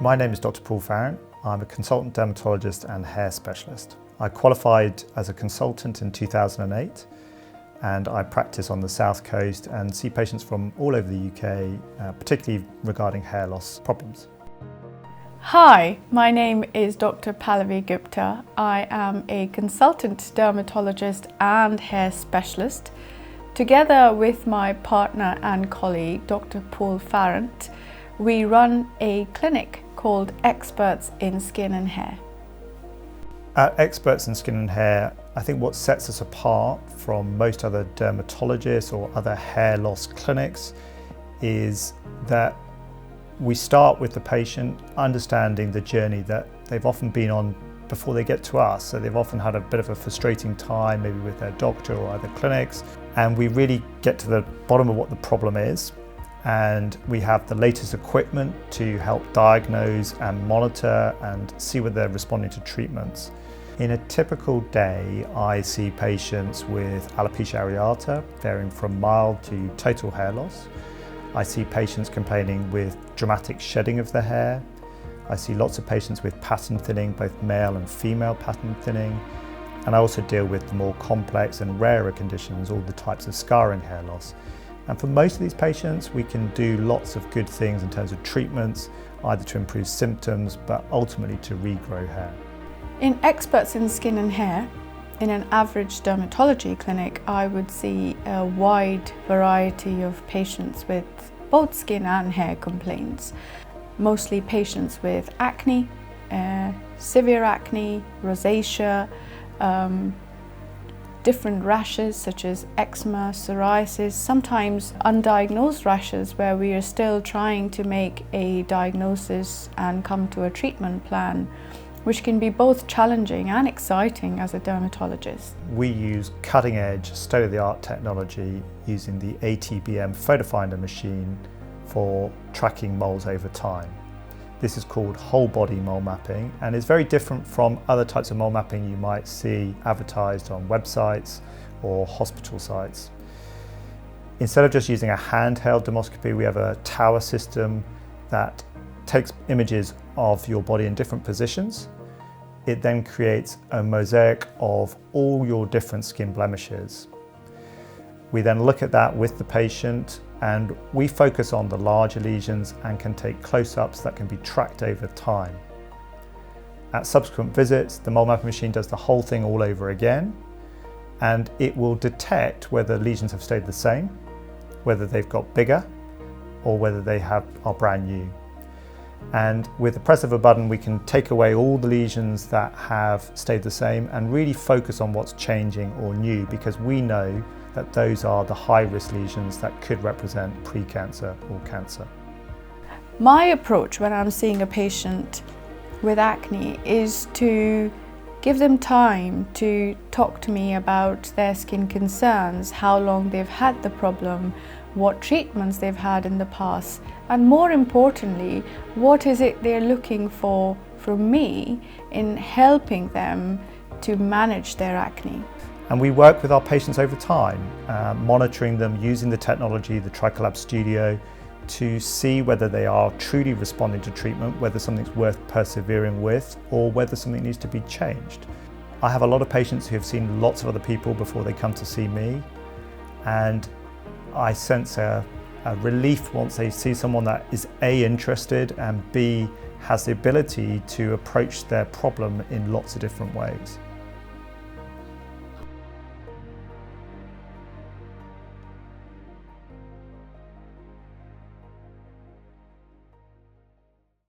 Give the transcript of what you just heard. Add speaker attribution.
Speaker 1: My name is Dr. Paul Farrant. I'm a consultant dermatologist and hair specialist. I qualified as a consultant in 2008 and I practice on the South Coast and see patients from all over the UK, particularly regarding hair loss problems.
Speaker 2: Hi, my name is Dr. Pallavi Gupta. I am a consultant dermatologist and hair specialist. Together with my partner and colleague, Dr. Paul Farrant, we run a clinic called Experts in Skin and Hair.
Speaker 1: At Experts in Skin and Hair, I think what sets us apart from most other dermatologists or other hair loss clinics is that we start with the patient understanding the journey that they've often been on before they get to us. So they've often had a bit of a frustrating time, maybe with their doctor or other clinics, and we really get to the bottom of what the problem is. And we have the latest equipment to help diagnose and monitor and see whether they're responding to treatments. In a typical day, I see patients with alopecia areata, varying from mild to total hair loss. I see patients complaining with dramatic shedding of the hair. I see lots of patients with pattern thinning, both male and female pattern thinning. And I also deal with the more complex and rarer conditions, all the types of scarring hair loss. And for most of these patients, we can do lots of good things in terms of treatments, either to improve symptoms, but ultimately to regrow hair.
Speaker 2: In Experts in Skin and Hair, in an average dermatology clinic, I would see a wide variety of patients with both skin and hair complaints. Mostly patients with acne, severe acne, rosacea, different rashes such as eczema, psoriasis, sometimes undiagnosed rashes where we are still trying to make a diagnosis and come to a treatment plan, which can be both challenging and exciting as a dermatologist.
Speaker 1: We use cutting-edge, state-of-the-art technology using the ATBM photo finder machine for tracking moles over time. This is called whole body mole mapping and is very different from other types of mole mapping you might see advertised on websites or hospital sites. Instead of just using a handheld dermoscopy, we have a tower system that takes images of your body in different positions. It then creates a mosaic of all your different skin blemishes. We then look at that with the patient and we focus on the larger lesions and can take close-ups that can be tracked over time. At subsequent visits, the mole mapping machine does the whole thing all over again, and it will detect whether lesions have stayed the same, whether they've got bigger, or whether they are brand new. And with the press of a button, we can take away all the lesions that have stayed the same and really focus on what's changing or new, because we know that those are the high-risk lesions that could represent pre-cancer or cancer.
Speaker 2: My approach when I'm seeing a patient with acne is to give them time to talk to me about their skin concerns, how long they've had the problem, what treatments they've had in the past, and more importantly, what is it they're looking for from me in helping them to manage their acne.
Speaker 1: And we work with our patients over time, monitoring them using the technology, the Tricolab Studio, to see whether they are truly responding to treatment, whether something's worth persevering with, or whether something needs to be changed. I have a lot of patients who have seen lots of other people before they come to see me, and I sense a relief once they see someone that is A, interested, and B, has the ability to approach their problem in lots of different ways.